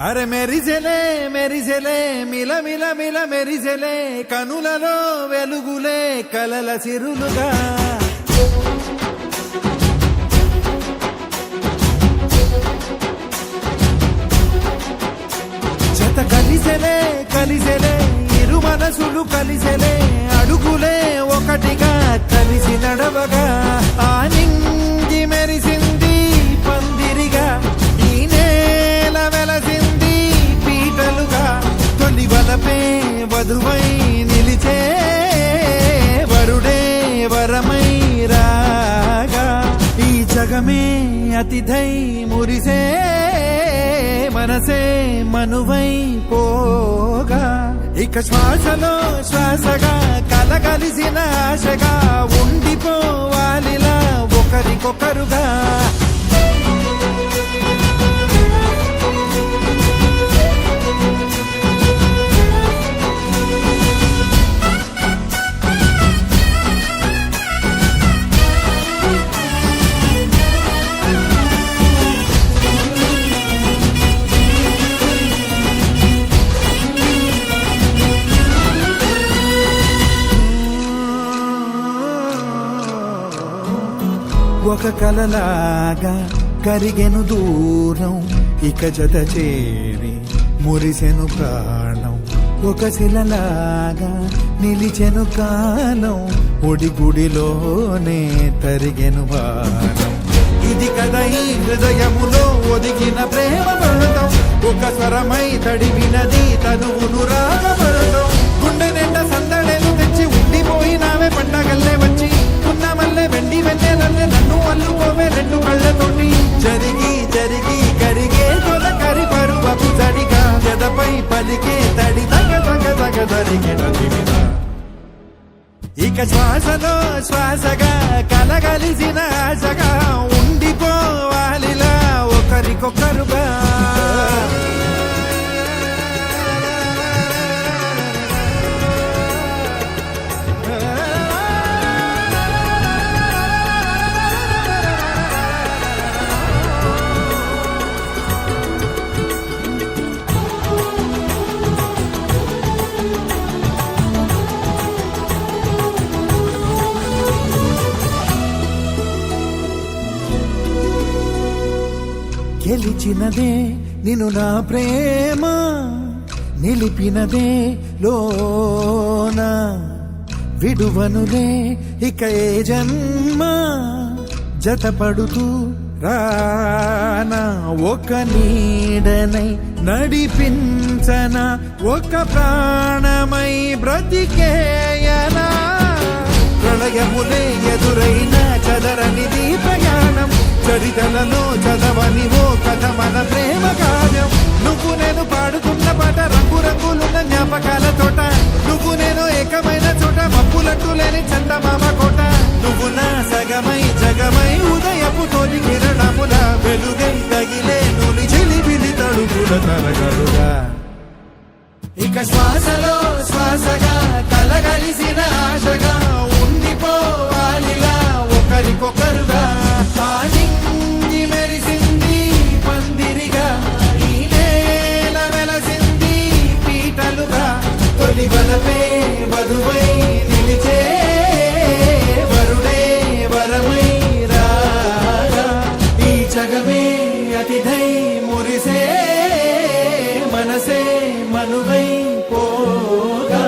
అరే మెరిసెలే మెరిసెలే మిల మిల మిల మెరిసెలే కనులలో వెలుగులే కలల సిరులుగా జత కలిసెలే కలిసెలే ఇరు మనసులు కలిసెలే అడుగులే ఒకటిగా కలిసి నడవగా ఆ నింగి మెరిసింది పందిరిగా ఈ నేల వెలసింది పీటలుగా తొలి వలపే వధువై నిలిచే వరుడే వరమై రాగా ఈ జగమే అతిథై మురిసే మనసే మనువై పోగా ఇక శ్వాసలో శ్వాసగా కలగలిసిన ఆశగా ఉండిపోవాలిలా ఒకరికొకరుగా ఒక కలలాగా కరిగెను దూరం ఇక జత చేరి మురిసెను ప్రాణం ఒక శిలలాగా నిలిచెను కాలం ఒడిగుడిలోనే తరిగెను బాణం ఇది కదా ఈ హృదయములో ఒదిగిన ప్రేమ పడతాం ఒక స్వరమై తడివినది తనువును రాగపడతాం గుండె నిండా సందడేలు తెచ్చి ఉండిపోయినావే పండగల్లే వచ్చి ఉన్నమల్లే వెండి వెన్నెలల్లే నన్ను అల్లుకోవే రెండు కళ్ళతోటి జరిగి జరిగి కరిగే తొల కరి పరువపు తడిగా జదపై పలికే తడి తగ తగ తగ తరిగిన ఇక శ్వాసలో శ్వాసగా కలగలిసిన ఆశగా ఉండిపోవాలిలా ఒకరికొకరుగా గెలిచినదే నిన్ను నా ప్రేమ నిలిపినదే లోన విడువనులే ఇక ఏ జన్మ జతపడుతూ రానా ఒక నీడనై నడిపించన ఒక ప్రాణమై బ్రతికేయనా ప్రళయములే ఎదురైన చదరనిది ప్రయాణం చరితలలో చదవని ఓ కథ మన ప్రేమ కావ్యం నువ్వు నేను పాడుకున్న పాట రంగు రంగులున్న జ్ఞాపకాల తోట నువ్వు నేను ఏకమైన చోట మబ్బులట్టు లేని చందమామ కోట నువ్వు నా సగమై జగమై ఉదయపు తోలి కిరణముల వెలుగై తగిలే నులి చిలిబిలి తడుపుల తరగలుగా ఇక శ్వాసలో శ్వాసగా కలగలిసిన ఆశగా ఉండిపోవాలిలా ఒకరికొకరుగా నింగి మెరిసింది పందిరిగా ఈ నేల వెలసింది పీటలుగా తొలి వలపే వధువై నిలిచే వరుడే వరమై రాగా ఈ జగమే అతిథై మురిసే మనసే మనువై పోగా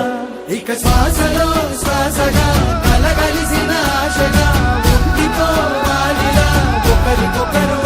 ఇక శ్వాసలో శ్వాసగా కలగలిసిన ఆశగా ఉండిపోవాలిలా ఒకరికొకరు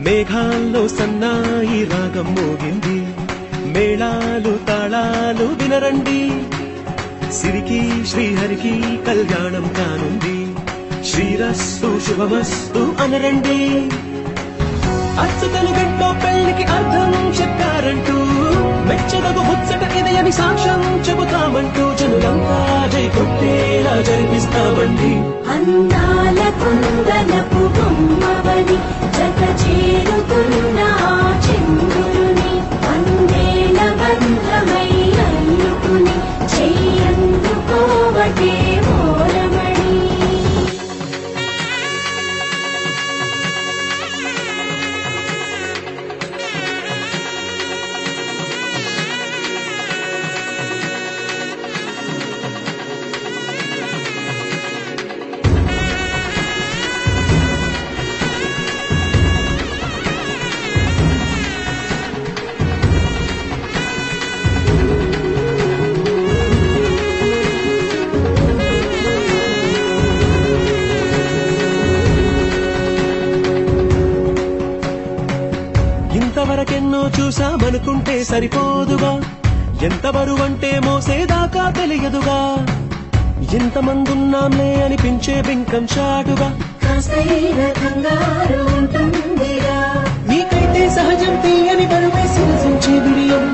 మేఘాల్లో సన్నాయి రాగం మోగింది, మేళాలు తాళాలు వినరండి, సిరికి శ్రీహరికి కళ్యాణం కానుంది, శ్రీరస్తు శుభమస్తు అనరండి. అచ్చతలు గంటో పెళ్లికి అర్థం చెప్పారంటూ, మెచ్చదగు ముచ్చట ఇది అని సాక్ష్యం చెబుతామంటూ, జనులంతా జై కొట్టేలా జరిపిస్తామండి. అందాల కుందనపు బొమ్మవని జత చేరుకున్న చంద్రుని, వందేల బంధమై అల్లుకుని చెయ్యందుకోవటే మోరమణి. ఇంతవరకెన్నో చూసామనుకుంటే సరిపోదుగా, ఎంత బరువంటే మోసేదాకా తెలియదుగా, ఎంతమందున్నాంలే అనిపించే బింకం చాటుగా, కాస్తైన కంగారు ఉంటుందిరా. నీకైతే సహజం తీయని బరువే సిరసించే బిడియం,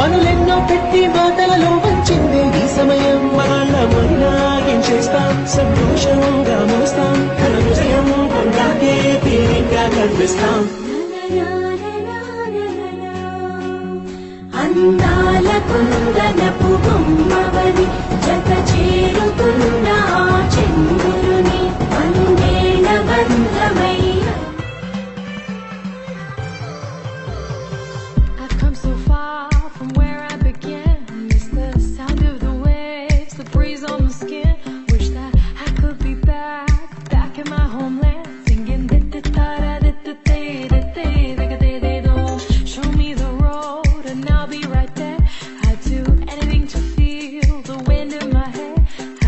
పనులెన్నో పెట్టి మాటలలో వంచిందే ఈ సమయం. మనమైనా ఏం చేస్తాం, సంతోషంగా మోస్తాం, ఘన విజయం పొందాకే తీరిగ్గా కనిపిస్తాం. అందాల కుందనపు బొమ్మవని జత చేరుకున్న చంద్రుని, వందేల బంధమై. I've come so far from where I began. Miss the sound of the waves, the breeze on the skin. Wish that I could be back in my homeland, singing di-di-da-da-di-di-di-di-di-di-di-do. Show me the road and I'll be right there. I'd do anything to feel the wind in my hair.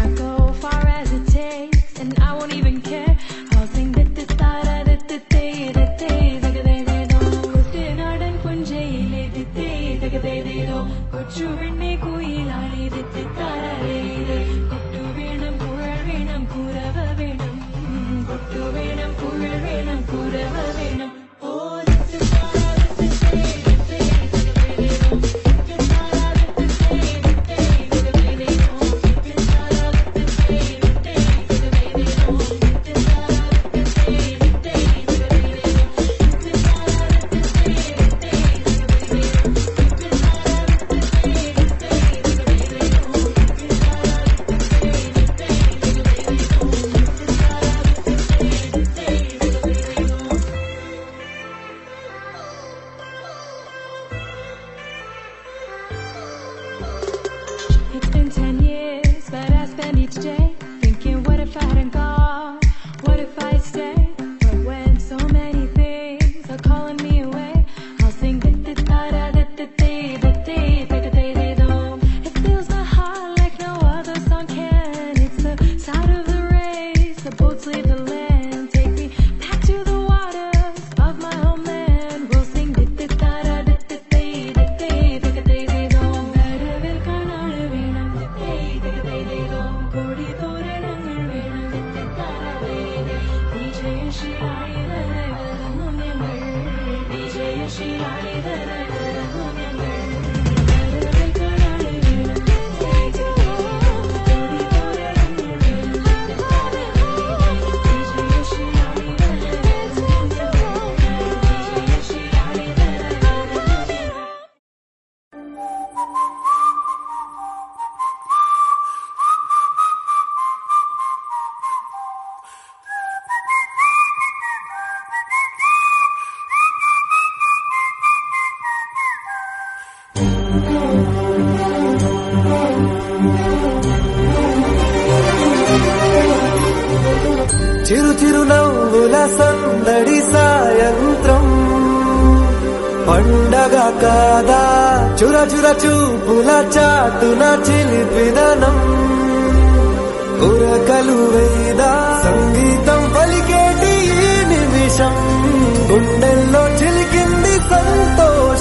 I'd go far as it takes and I won't even care. I'll sing di-di-da-da-di-di-di-di-di-di-do. കുട്ടനാടൻ പുഞ്ചയിലെ ദിത്തേ-ദഗ-ദേ-ദേ-ദോ. കൊച്ചുവെണ്ണി കുയിലാളി ദിത്തിത്താരേ-ദേ. കൊട്ടു വേണം കുഴൽ വേണം കുരവ വേണം, കൊട്ടു വേണം കുഴൽ വേണം കുരവ വേണം. ഓ ദിത്തിത്താര ദിത്തിത്തേ-ദിത്തേ-ദഗ-ദേ-ദേ-ദോ. ദിത്തിത്താര ദിത്തിത്തേ-ദിത്തേ-ദഗ-ദേ-ദേ-ദോ. ദിത്തിത്താര ദിത്തിത്തേ-ദിത്തേ-ദഗ-ദേ-ദേ-ദോ. ദിത്തിത്താര It's been 10 years, but I spend each day thinking, what if I hadn't gone? What if I stayed? But when so many things are calling me away, I'll sing di-di-da-da-di-di-di-di-di-di-do. It fills my heart like no other song can. It's the sound of the race, the boats leave the land. Take me back to the waters of my homeland. We'll sing di-di-da-da-di-di-di-di-di-di-do. കരവിൽ കാണാൻ വേണം ദിത്തേ-ദിത്തേ-ദിത്തേ-ദിത്തേ-ദിത്തേ. കൊടി തോരണങ്ങൾ വേണം ദിത്തിത്താരേ-ദിത്തേ. വിജയശ്രീലാളിതരായി വരുന്നു ഞങ്ങൾ, വിജയശ്രീലാളിതരായി വരുന്നു ഞങ്ങൾ. കരവിൽ കാണാൻ വേണം ദിത്തേ-ദിത്തേ-ദിത്തേ-ദിത്തേ. കൊടി തോരണങ്ങൾ വേണം ദിത്തിത്താരേ-ദിത്തേ. വിജയശ്രീലാളിതരായി വരുന്നു ഞങ്ങൾ, വിജയശ്രീലാളിതരായി വരുന്നു ഞങ്ങൾ. చిరు చిరు నవ్వుల సందడి సాయంత్రం, పండగ కాదా చుర చుర చూపుల చాటున చిలిపిదనం, ఉరకలు వేదా సంగీతం పలికేటి ఈ నిమిషం, గుండెల్లో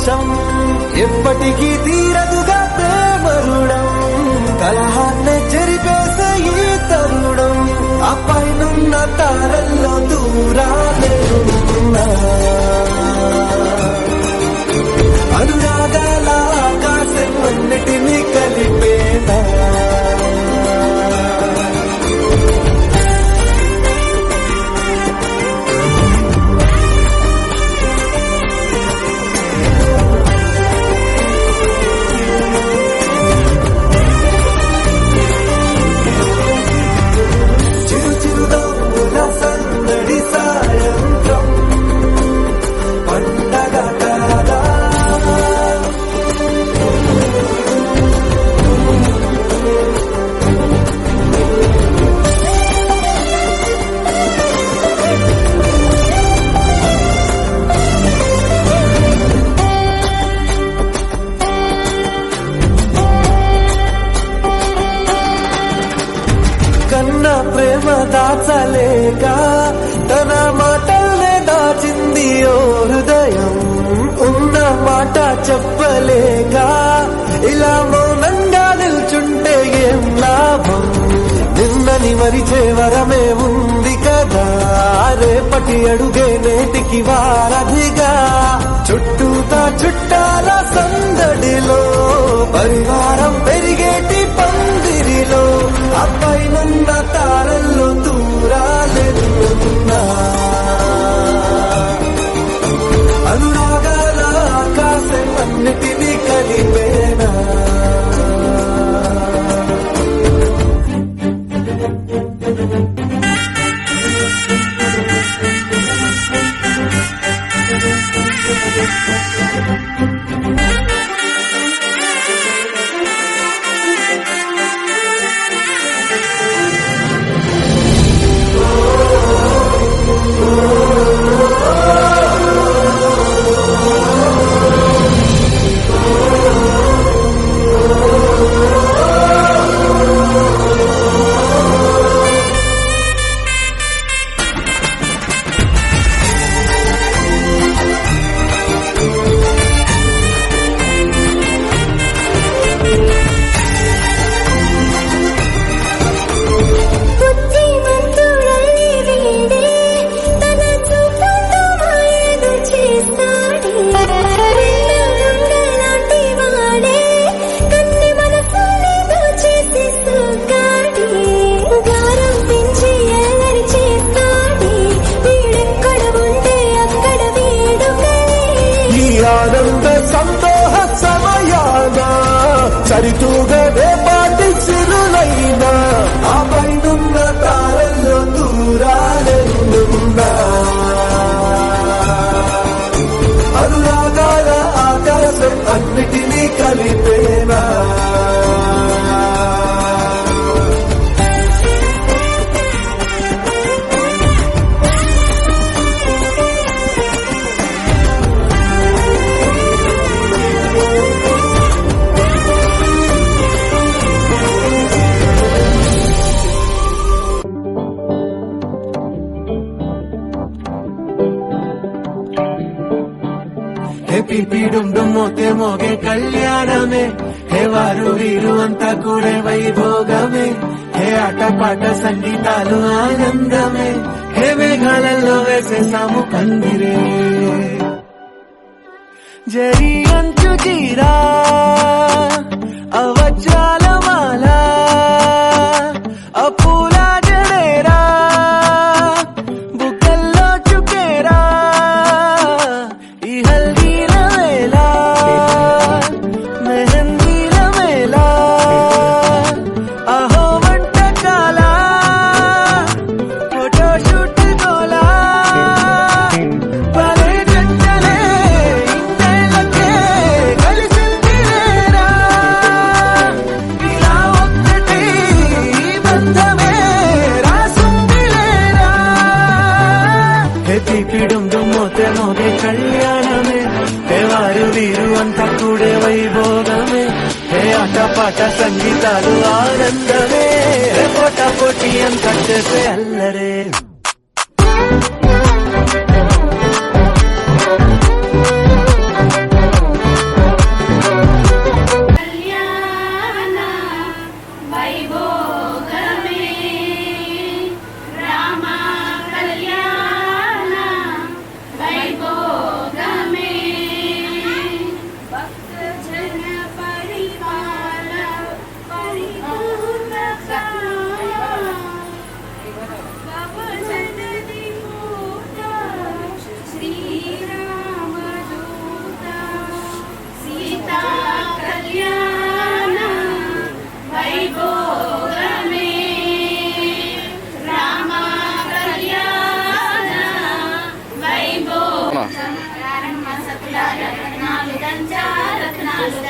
పాశం ఎప్పటికీ తీరదుగా ప్రేమ రుణం కలహాన్నే చెరిపేసే ఈ తరుణం ఆ పైనున్న తారల్లో దూరాలేనున్నా అనురాగాల ఆకాశం అన్నిటినీ కలిపేనా కన్నా ప్రేమ దాచలేక తన మాటల్నే దాచింది ఓ హృదయం ఉన్న మాట చెప్పలేక ఇలా మౌనంగా నిల్చుంటే ఏం లాభం నిన్నని మరిచే వరమే ఉంది కదా రేపటి అడుగే నేటికి వారధిగా చుట్టూతా చుట్టాల సందడిలో పరివారం పెరిగేటి పందిరిలో అపైనున్న తారల్లో దూరాలెన్నున్నా అనురాగాల ఆకాశం అన్నిటినీ కలిపేనా ఆనంద సంతోష సమయాన సరితూగనే పాటి చిరులైనా ఆ పైనున్న తారల్లో దూరాలెన్నున్నా అనురాగాల ఆకాశం అన్నిటినీ కలిపేనా పిపిడుండు మోతే మోగే కళ్యాణమే హే వారు వీరు అంతా కూడే వైభోగమే హే ఆటపాట సంగీతాలు ఆనందమే హే మేఘాలలో వేసేసాము పందిరే జరి అంచు జీరా అవజ్రాల మాల అపూల జడేరా బుగ్గల్లో చుకేరా ఈ హల్దీల వేళ మెహందీల వేళ అహో వంటకాల ఫోటోషూట్ గోలా పలే జంటలే ఇంతేలకే కలిసింది లేరా ఇలా ఒక్కటి బంధమే రాసుంది లేరా హే తీపిడుం దుమ్మోతే మోగే కళ్యాణమే హే వారు వీరు అంతా కూడే వైభోగమే హే ఆటపాట సంగీతాలు ఆనందమే హే పోటా పోటీ అంతా చేసే అల్లరే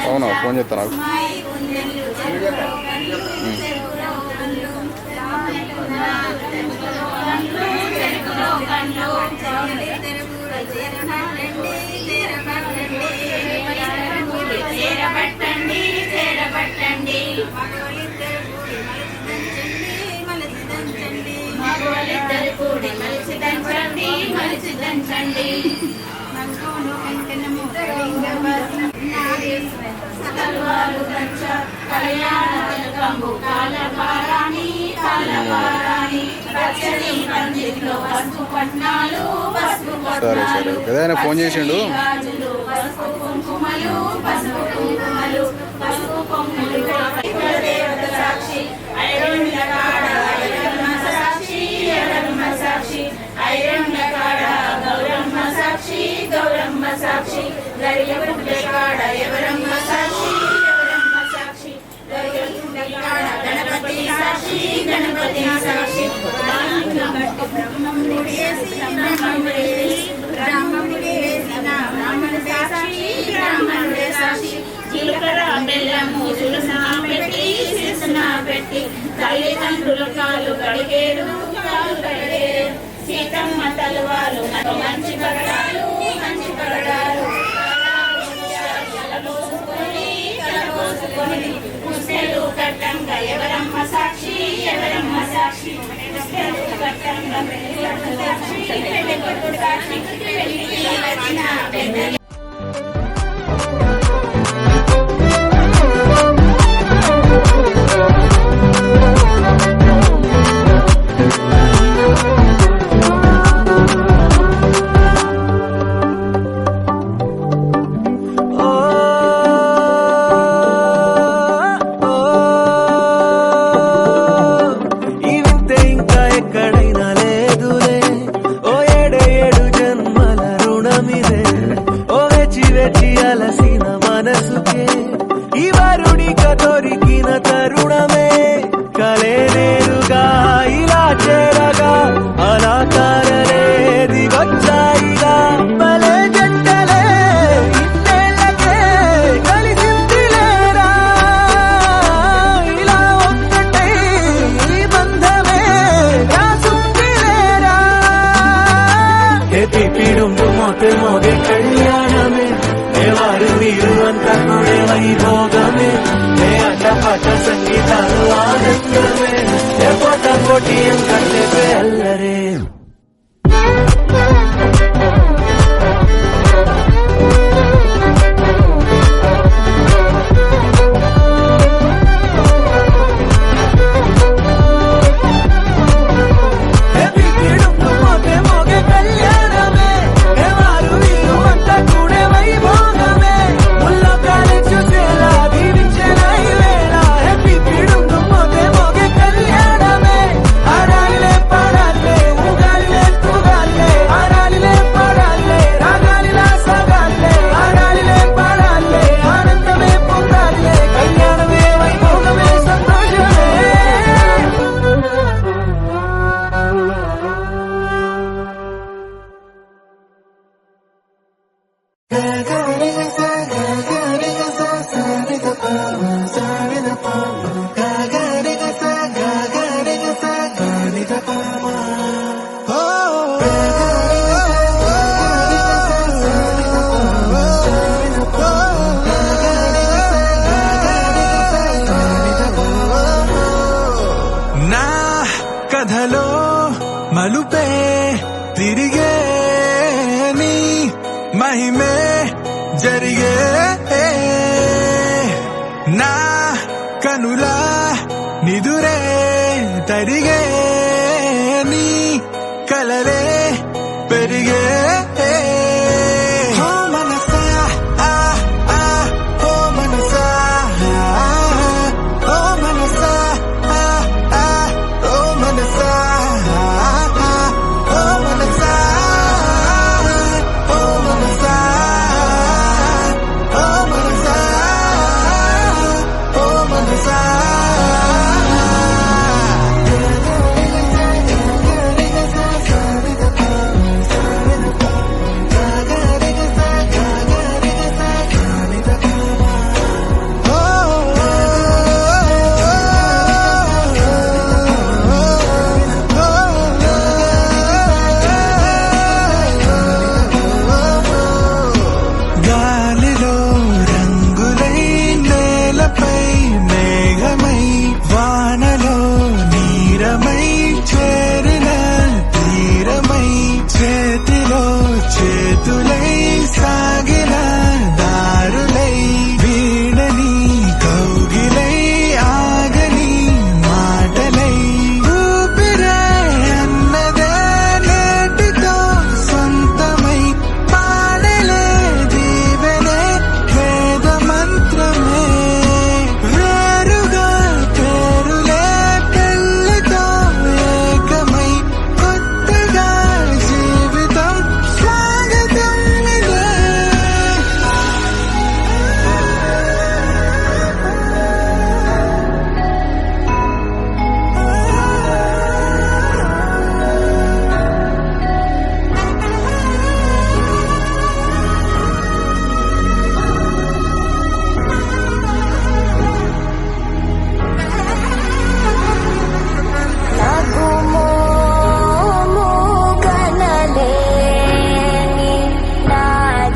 అవునా ఫోన్ చేస్తాను మగవాళ్ళిద్దరు కూడి మలిసి దంచండి మలిసి దంచండి మంగోను వెంకన్నము సకలవారు దంచ కళ్యాణము కాలపారాణి కాలపారాణి పచ్చని పందిట్లో పసుపు పట్నాలు పసుపు సరే సరే ఏదైనా ఫోన్ చేసిండు గాజులు పసుపు కుంకుమలు పసుపు కుంకుమలు పసుపు కొమ్ములు దేవత సాక్షి ఐరొండ్ల కాడ ఐరమ్మ సాక్షి ఐరమ్మ సాక్షి ఐరొండ్ల కాడ గౌరమ్మ సాక్షి గౌరమ్మ సాక్షి గరియగుండె కాడ ఎవరమ్మ సాక్షి ఎవరమ్మ సాక్షి గరియగుండె కాడ గణపతి సాక్షి గణపతి సాక్షి బ్రహ్మముడి బ్రాహ్మణుడే సాక్షి బ్రాహ్మణుడే సాక్షి జీలకర్ర బెల్లము తులసిన పెట్టి శిరసున పెట్టి తల్లిదండ్రుల కాలు కడిగేరు కాలు కడిగేరు సీతమ్మ తలవాలు మంచి పగడాలు మంచి పగడాలు పుస్తలు కట్టంగా ఎవరమ్మ సాక్షి ఎవరమ్మ సాక్షి పుస్తలు కట్టంగా సాక్షి పెళ్లి కొడుకు సాక్షి పెళ్లికి వచ్చిన పెద్ద అలసిన మనసుకే ఈ వరుడిక దొరికిన తరుణమే కలేనేరుగా ఇలా చేరగా అలా కారలేది వచ్చాయిగా భలే జంటలే ఇన్నేళ్ళకే కలిసిందిలేరా ఇలా ఒక్కటే ఈ బంధమే రాసుందిలేరా ఎతి పిడుంగు మోతే మోగే కళ్యాణమే వారు వీరు అంతా కూడా వైభోగమే అడ్డపాట సంగీతాలు ఆనందమే పోట పోటీ కంటే అల్లరే కథలో మలుపే తిరిగే నీ మహిమే జరిగే నా కనులా నిదురే తరిగే నీ కలలే పెరిగే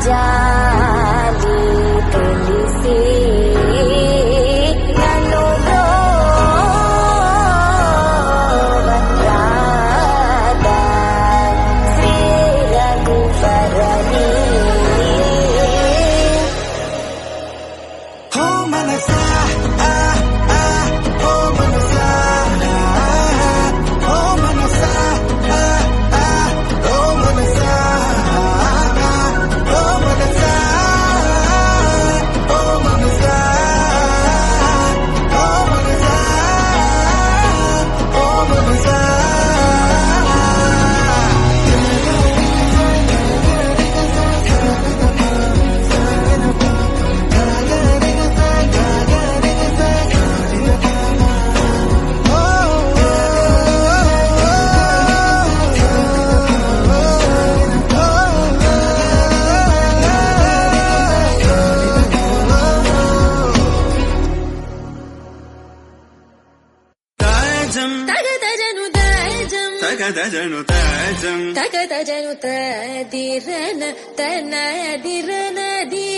జాలి తెలిసి నన్ను బ్రోవరాదా శ్రీ రఘువరని ఓ మనసా ఓ మనసా ఓ మనసా ఓ మనసా ఓ మనసా ఓ మనసా ఓ మనసా ఓ మనసా తగదజను తాజం తగదజను తదిరన తనదిరనది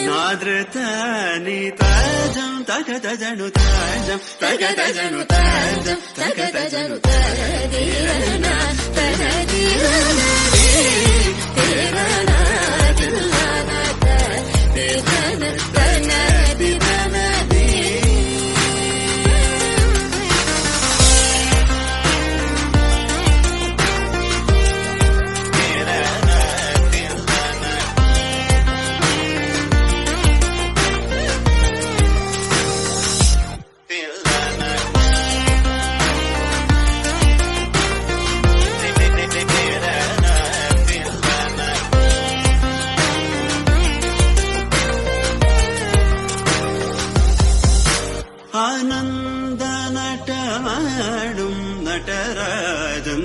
నాద్రతాని తాజం తగదజను తాజం తగదజను తాజం తగదజను తదిరన తనదిరనది తిరన తిల్లన తదిరన తనదిరనది ആനന്ദ നട്ടമാടും നടരാജൻ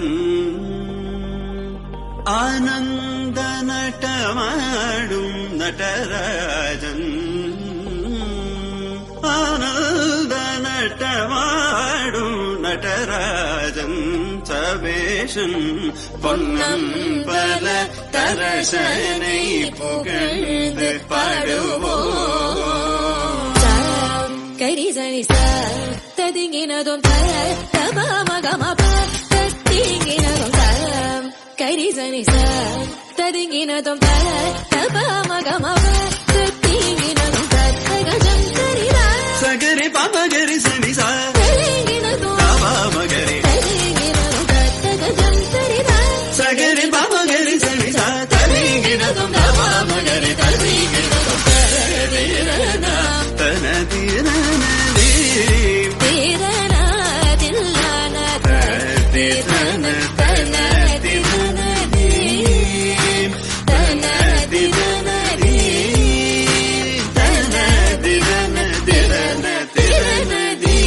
ആനന്ദ നട്ടമാടും നടരാജൻ ആനന്ദ നട്ടമാടും നടരാജൻ സവേശൻ പൊന്നം പല തരശനെ പുകഴ്ந்து പാടുവോ కరిజని స తదింగినదొం తర తబమగమప తదింగినదొం తరం కరిజని స తదింగినదొం తర తబమగమప తదింగినదొం తగజం కరిరా సగరి పమగరి సని సా తదింగినదొం పమగరి తదింగినదొం తగజం కరిరా సగరి పమగరి సని సా తదింగినదొం పమగరి తదింగినదొం తరదిరన తనదిరనది తిరన తిల్లన తదిరన తనదిరనది తనదిరనది తనదిరన తిరనది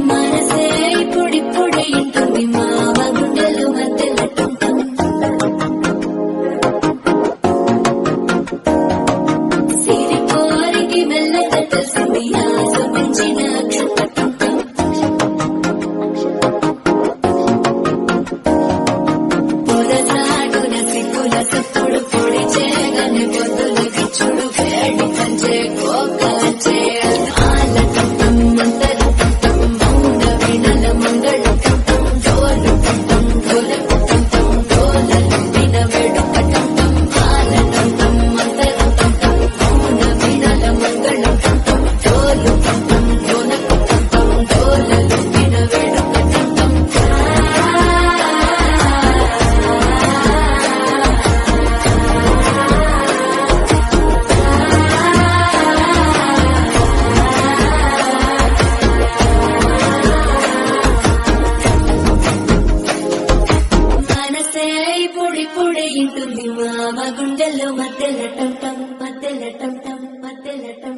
మనసే ఇప్పుడిప్పుడే ఇంటుంది మావ గుండెలు మధ్యలట్టుంటాం సిరి కోరికి మెల్లగా తెలిసింది ఆశ పెంచిన క్షుట్టటుంటాం పొదసాగున సిగ్గుల సప్పుడు పొడి చేయగానే పొద్దులకి చూడు వేడి కంచే కోకలంచే ఆలటం మంతరం మౌన వినల మంగళం జోరు మామ గుండెల్లో మధ్యల టం మధ్యల టం మధ్యల టం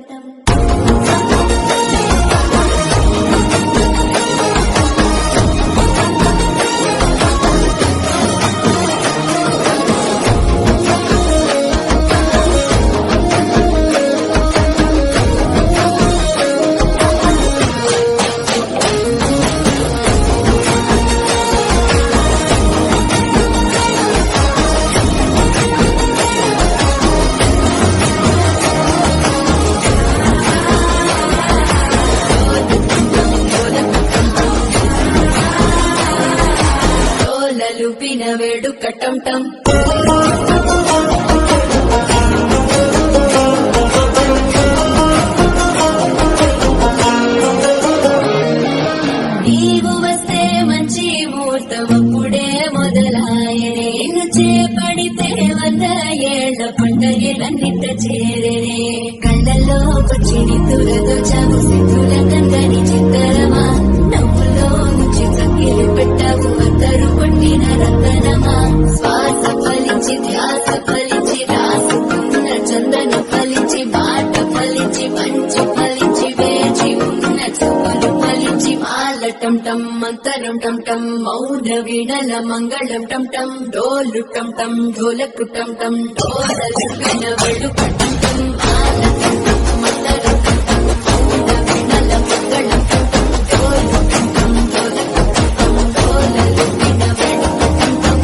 వేడు కట్టం టం నీవు వస్తే మంచి ముహూర్తం అప్పుడే మొదలాయనే నిన్ను చేపడితే 100 ఏళ్ల పంటలన్నింట చేరనే కళ్ళల్లో పచ్చిని తురదొచ్చావు సిద్ధుల కందని చిత్తరమా నవ్వులో నుంచి చక్కెలు పెట్టావు అద్దరు కొట్టిన రతనమా శ్వాస ఫలించి ధ్యాస ఫలించి రాసుకున్న చందన ఫలించి బాట ఫలించి మంచు ఫలించి వేచి ఉన్న చూపులు ఫలించి మాలటం టం మంతరం టం టం మౌన వీణల మంగళం టం టం డోలు టం టం ఢోలకు టం టం డోలలు వినవడు టం టం మాలటం టం మంతరం టం టం మౌన వీణల మంగళం టం టం డోలు టం టం ఢోలకు టం టం డోలలు వినవడు టం టం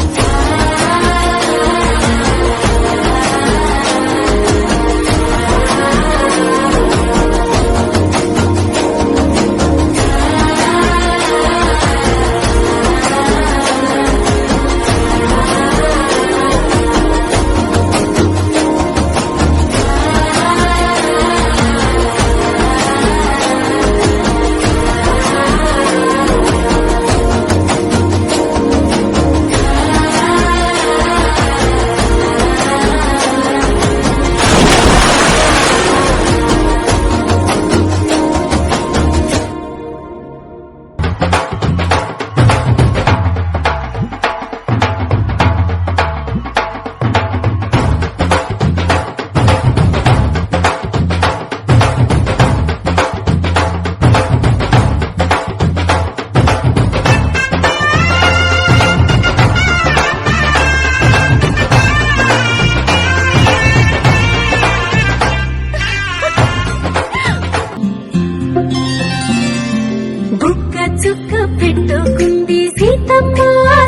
బుక్క చుక్క పెట్టుకుంది సీతమ్మ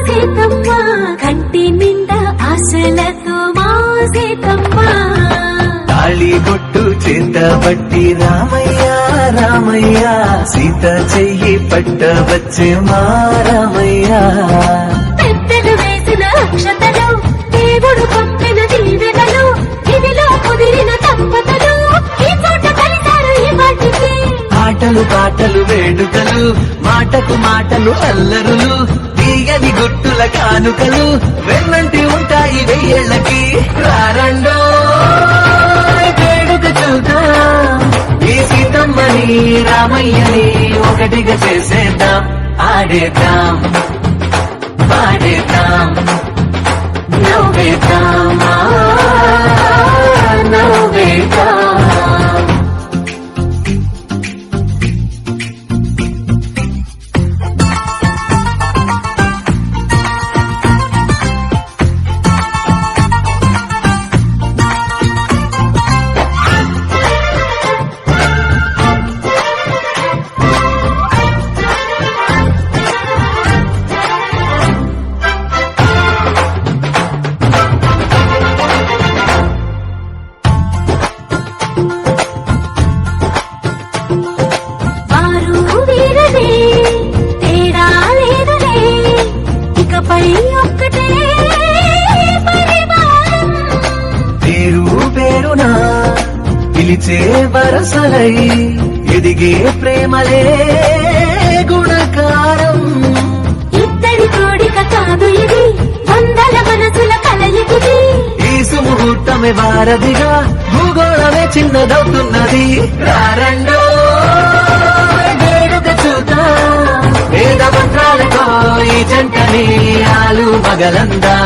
సీతమ్మ కంటి నిండా ఆశలతో మా సీతమ్మ తాళి బొట్టు చేతబట్టి రామయ్య రామయ్య సీత చెయ్యి పట్టవచ్చే మా రామయ్య పెద్దలు వేసిన అక్షతలు దేవుడు పంపిన దీవెనలు ఇదిలో కుదిరిన దంపతులు ఈ చోట కలిశారు ఈ వాటికి ఆటలు పాటలు వేడుకలు మాటకు మాటలు అల్లరులు తీయని గుట్టుల కానుకలు వెన్నంటి ఉంటాయి 1000 ఏళ్ళకి రారండో వేడుక చూద్దాం ఈ సీతమ్మని రామయ్యని ఒకటిగా చేసేద్దాం ఆడేద్దాం పాడేద్దాం నవ్వేద్దాం నవ్వేద్దాం వారు వీరనే తేడా లేదనే ఇకపై ఒక్కటే పరివారం పేరు పేరునా పిలిచే వరసలై ఎదిగే ప్రేమలే గుణకారం ఇద్దరి కోడిక కాదు ఇది వందల మనసుల కలయికిది ఈ సుముహూర్తమే వారధిగా భూగోళమే చిన్నదవుతున్నది రారండో వేడుక చూద్దాం వేద మంత్రాలతో ఈ జంటని ఆలు మగలందా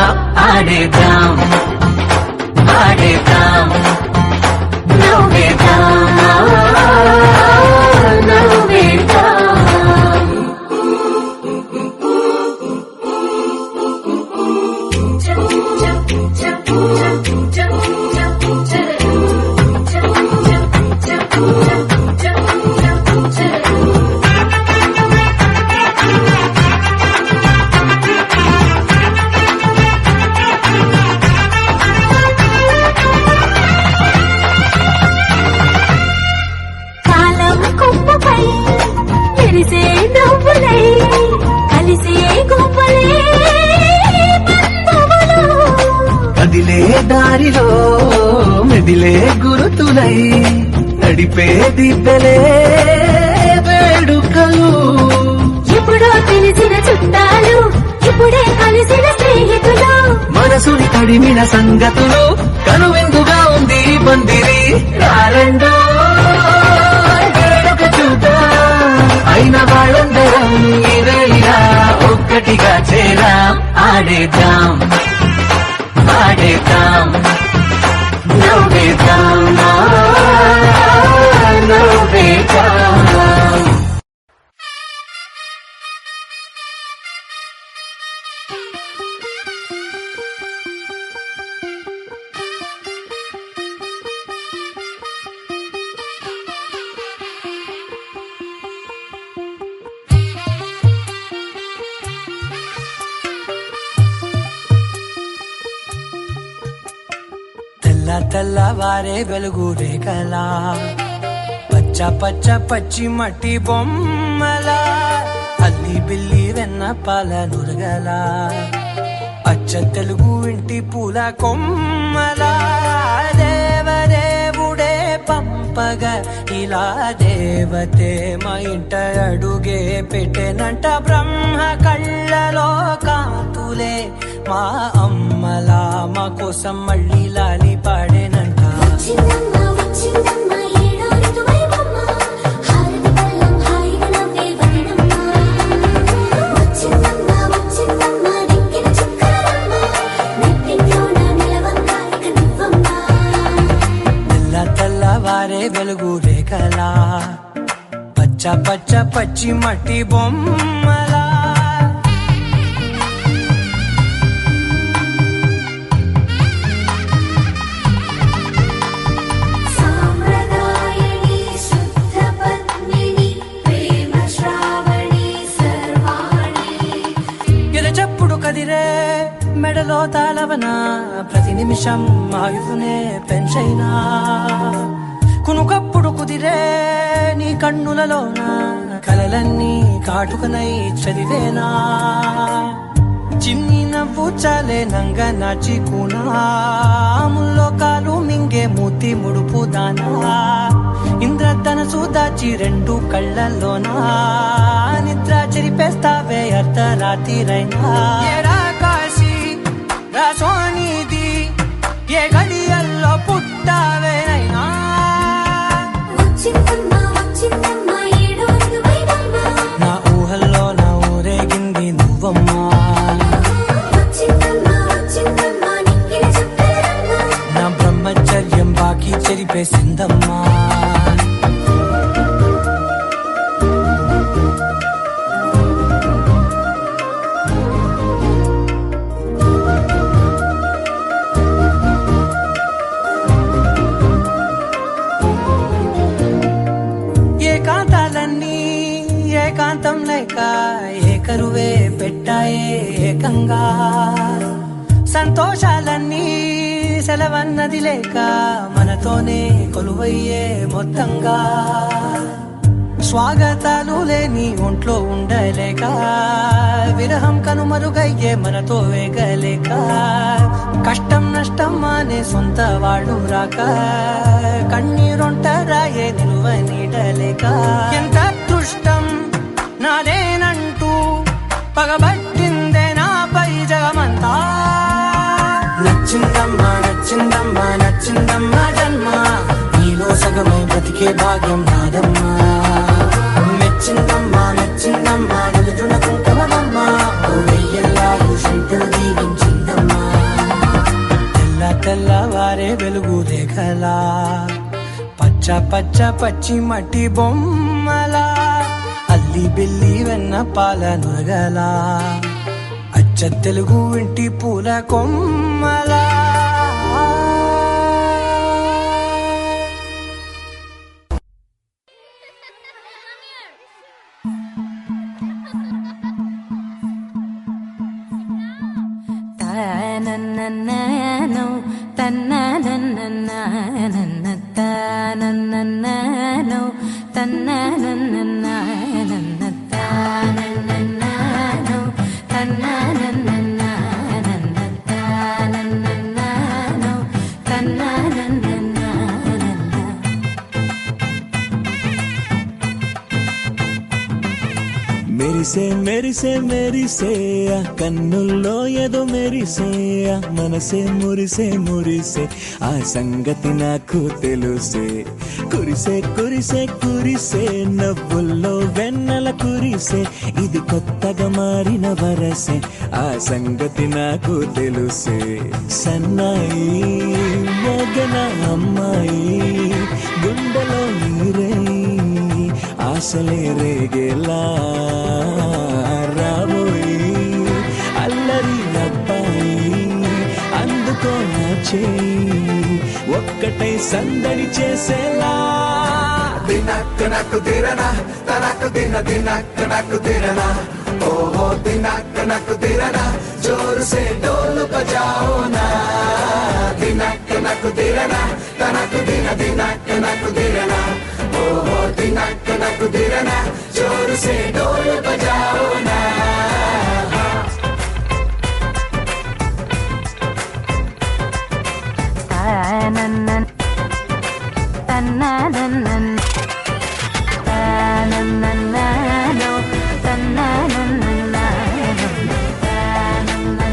ఆడేద్దాం ఆడేద్దాం నవ్వేద్దాం నవ్వేద్దాం కాలం కుంభపై మెరిసే నవ్వులై కలిసే గుంపులే బంధువులు కదిలే దారిలో మెదిలే గురుతులై నడిపే దిబ్బలే వేడుకలు ఎప్పుడో తెలిసిన చుట్టాలు ఇప్పుడే కలిసిన స్నేహితులు మనసుని తడిమిన సంగతులు కనువిందుగా ఉంది బందిరి రారండో వేడుక చూద్దాం అయిన వాళ్ళందరం ఇవేళ ఒక్కటిగా చేరాం ఆడేద్దాం ఆడేద్దాం నవ్వేద్దాం నవ్వేద్దాం తెల్లవారే వెలుగు రేఖలా పచ్చ పచ్చ పచ్చి మట్టి బొమ్మలా అల్లి బిల్లి వెన్న పాల నురగలా అచ్చ తెలుగు ఇంటి పూల కొమ్మలా దేవదేవుడే పంపగా ఇలా దేవతే మా ఇంట అడుగే పెట్టెనంట బ్రహ్మ కళ్ళలో కాతులే మా అమ్మలా మా కోసం మళ్ళీ లాలి పాడేనంట చిన్నమ్మ వచ్చిందమ్మ ఏడో ఋతువైవమ్మ హారతి పళ్ళం హాయిగా నవ్వే వదినమ్మ వచ్చిందమ్మ దిక్కిన చుక్కలమ్మ నెట్టింట్లోన నిలవంగా ఇక నువ్వమ్మ తెల్లవారే వెలుగు రేఖలా పచ్చ పచ్చ పచ్చి మట్టి బొమ్మలా సాంప్రదాయని శుద్ధ పద్మిని ప్రేమ శ్రావణి సర్వాణి గిరచప్పుడు కదిరే మెడలో తాళవన ప్రతి నిమిషం ఆయుధునే పెంచైనా కునుకప్పుడు కుదిరే నీ కన్నులలోన కలలన్నీ కాటుకనై చదివేనా చిన్ని నవ్వు చాలే నంగ నాచి కూనాముల్లో కాలు మింగే మూతి ముడుపు దానా ఇంద్రధనసు దాచి రెండు కళ్ళల్లోనా నిద్ర చెరిపేస్తావే అర్ధరాత్రిరైనా ఏడా కాశీ రా సోనిది ఏ గడియల్లో పుట్టావేనైనా వచ్చిందమ్మ ఏడో ఋతువైవమ్మ నా ఊహల్లో నా ఊరేగింది నువ్వమ్మా వచ్చిందమ్మ నిక్కిన చుక్కలమ్మ నా బ్రహ్మచర్యం బాకీ చెరిపేసిందమ్మా ఏకాంతాలన్నీ ఏకాంతం లేక ఏకరువే పెట్టాయే ఏకంగా సంతోషాలన్నీ సెలవన్నది లేక మనతోనే కొలువయ్యే మొత్తంగా స్వాగతాలు లేని ఒంట్లో ఉండలేక విరహం కనుమరుగయ్యే మనతో వేగలేక కష్టం నష్టం అనే సొంత వాళ్ళు రాక కన్నీరొంటరాయే నిలువ నీడలేక ఎంత అదృష్టం నాదేనంటూ పగబట్టిందే నాపై జగమంతా నచ్చిందమ్మా నచ్చిందమ్మా నచ్చిందమ్మా జన్మ నీలో సగమై బ్రతికే భాగ్యం నాదమ్మా మెచ్చిందమ్మా మెచ్చిందమ్మా నిలుచున్న కుంకుమమ్మా వెయ్యల్లా శంకరు దీవించిందమ్మా తెల్లవారే నగలా పచ్చ పచ్చ పచ్చి మట్టి బొమ్మలా అల్లి బిల్లి వెన్న పాల నగలా అచ్చ తెలుగు ఇంటి పూల కొమ్మలా Ta-na-na-na-no, ta-na-na-na-na-na, ta-na-na-na-no, ta-na-na-na-na-na, ta-na-na-na-no, ta-na-na-na-na-na, ta-na-na-na-no, ta-na-na-na-na-na. మెరిసే మెరిసే మెరిసే ఆ కన్నుల్లో ఏదో మెరిసే ఆ మనసే మురిసే మురిసే ఆ సంగతి నాకు తెలుసే కురిసే కురిసే కురిసే నవ్వుల్లో వెన్నెల కురిసే ఇది కొత్తగా మారిన వరసే ఆ సంగతి నాకు తెలుసే సన్నాయి మోగన అమ్మాయి గుండెలో నీరై ఆశలే రేగేలా రాబోయి అల్లరి అబ్బాయి అందుకో నా చేయి ఒక్కటై సందడి చేసేలా దినక్ నక్ దిరనా తనక్ దిన దినక్ నక్ దిరనా ఓహో దినక్ నక్ దిరనా జోర్ సే డోల్ బజాओ నా దినక్ నక్ దిరనా తనక్ దిన దినక్ నక్ దిరనా ఓహో దినక్ నక్ దిరనా జోర్ సే డోల్ బజాओ నా Ta-na-na-na, ta-na-na-na-na, ta-na-na-na-no, ta-na-na-na-na-na, ta-na-na-na-na.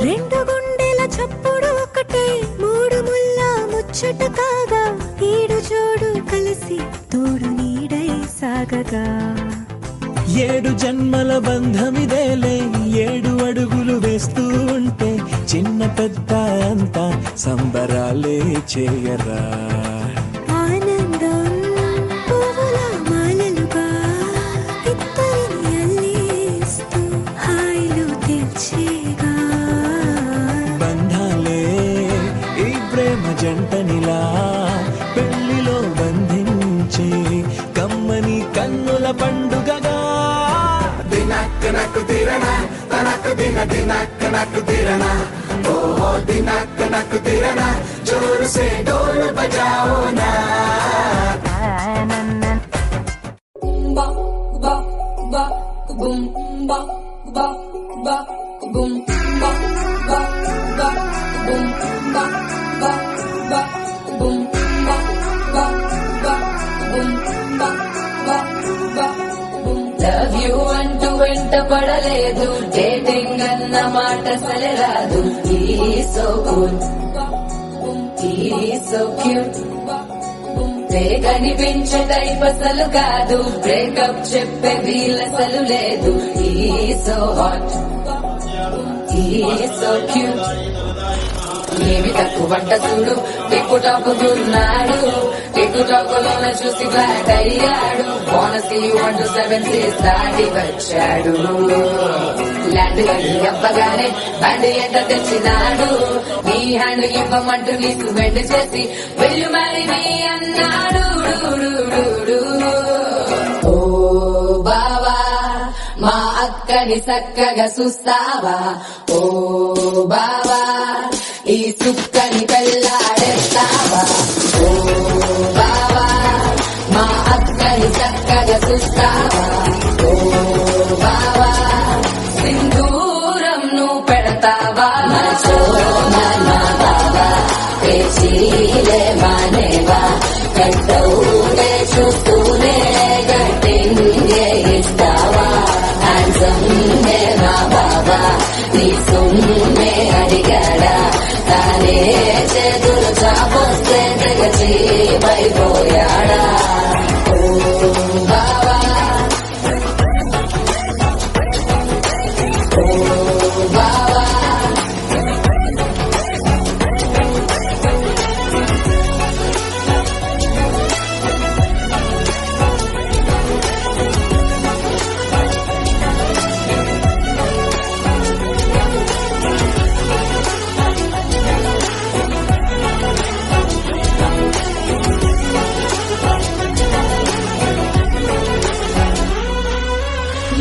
రెండు గుండెల చప్పుడు ఒకటే మూడు ముల్ల ముచ్చట కాగా ఈడు జోడు కలిసి తోడు నీడై సాగగా ఏడు జన్మల బంధమిదేలే ఏడు అడుగులు వేస్తూ ఉంటే చిన్న పెద్ద అంతా సంబరాలే చేయరా ఆనందం పువ్వుల మాలలుగా ఇద్దరిని అల్లేస్తూ హాయిలు తెచ్చేగా బంధాలే ఈ ప్రేమ జంటనిలా పెళ్లిలో బంధించే కమ్మని కన్నుల పండుగగా దినక్ నక్ దిరనా తనక్ దిన దినక్ నక్ దిరనా ఓహో దినక్ నక్ దిరనా జోర్ సే డోల్ బజాओ నా Ta-na-na-na. ba ba ba boom ba ba ba boom ba ba ba boom ba ba ba boom ba ba ba boom ba ba ba boom love you అంటూ వెంట పడలేదు డేటింగ్ అన్న మాట సలరాదు ఈ సో కూల్ ఈ సో క్యూట్ కనిపించే type అసలు కాదు బ్రేకప్ చెప్పే వీలసలు లేదు ఈ సో హాట్ ఈ సో క్యూట్ ఏమి తక్కువ వంట చూడు టిక్కు చూస్తున్నాడు టిక్కు టాకులోన చూసి ఫ్లాట్ అయ్యాడు బోనస్ ఇవ్వండు 7 days దాటి వచ్చాడు ల్యాండ్ గడి అవ్వగానే బ్యాండ్ ఎంత తెచ్చినాడు నీ హ్యాండ్ ఇవ్వమంటూ నీకు బెండ్ చేసి వెళ్ళు మరి నీ అన్నాడు ఓ బావా మా అక్క అక్కని చక్కగా చూస్తావా ఓ బావా ఈ సుక్కని పెళ్ళాడేస్తావా ఓ బావా మా అక్కని చక్కగా చూస్తావా ఓ బావా సింధూరం నువ్వు పెడతావా మనసో మన బావా పేచీలే మానేవా కట్టవులే చూస్తూనే గట్టింగే ఇస్తావా హ్యాండ్సమ్నే మా బాబా నీ సొమ్మే అడిగాడా తానే చేతులు చాపొస్తే తెగచి పైపోయాడా ఓ బావా ఓ బావా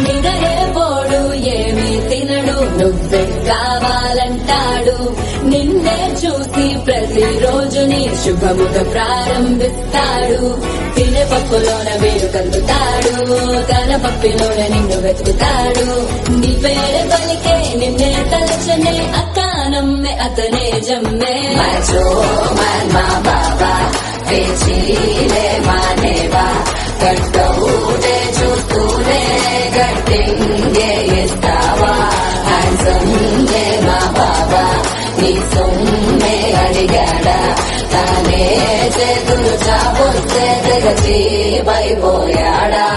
నిదరే పోడు ఏమీ తినడు నువ్వే కావాలంటాడు నిన్నే చూసి ప్రతిరోజు నీ శుభముగా ప్రారంభిస్తాడు తినే పప్పులోన వేరు కలుగుతాడు తన పప్పిలోన నిన్ను వెతుకుతాడు నీ పేరు పలికే నిన్నే తలచనే అక్కానమ్మే అతనే జమ్మే మచో మా బాబా పేచీలే మానేవా కట్టవులే చూస్తూనే గట్టింగే ఇస్తావా హ్యాండ్సమ్నే మా బాబా నీ సొమ్మే అడిగాడా తానే చేతులు చాపొస్తే తెగచి పైపోయాడా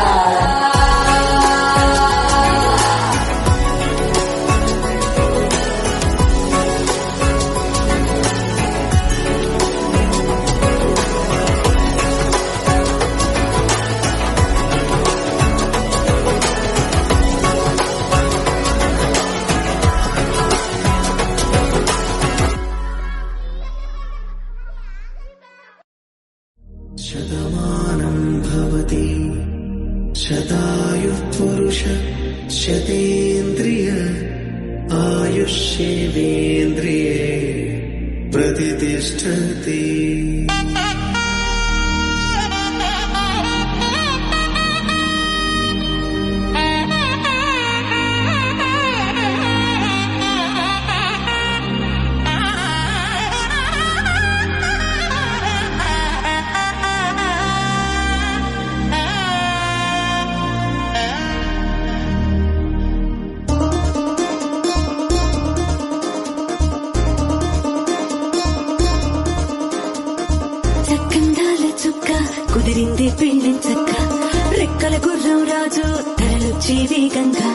శతమానం భవతి శతాయుః పురుష శతేంద్రియ ఆయుష్యేంద్రియే ప్రతిష్టతి చక్కందాల చుక్క కుదిరింది పెళ్ళించక్క రెక్కల గుర్రం రాజు తరలొచ్చి వేగంగా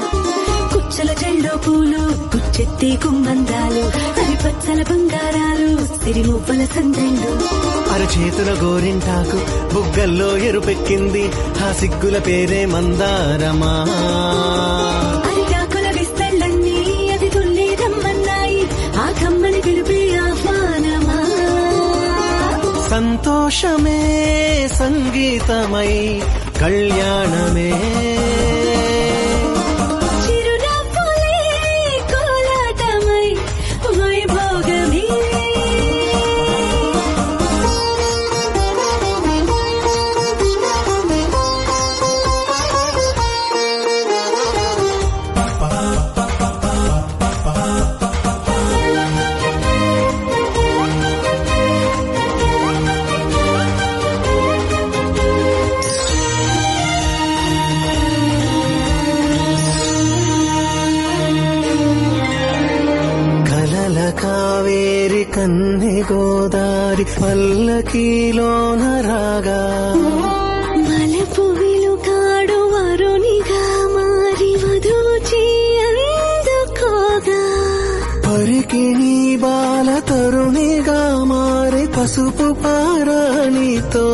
కుచ్చల చెల్లో పూలు గుచ్చెత్తి గుమ్మందాలు హరిపచ్చల బంగారాలు సిరిమువ్వల సందెళ్ళు అరచేతుల గోరింటాకు బుగ్గల్లో ఎరుపెక్కింది ఆ సిగ్గుల పేరే మందారమా అరిటాకుల విస్తళ్ళన్నీ అది తుల్లి రమ్మన్నాయి ఆ కమ్మని పిలిపి ఆహ్వానమా సంతోషమే సంగీతమై కళ్యాణమే చిరునవ్వులే కోలాటమై వైభోగమే కలల కావేరి కన్నె గోదారి పల్లకీలోన రాగా మలపు విలుకాడు వరునిగా మారి వధూచి అందుకోగా పరికిణి బాల తరుణిగా మారి పసుపు పారాణితో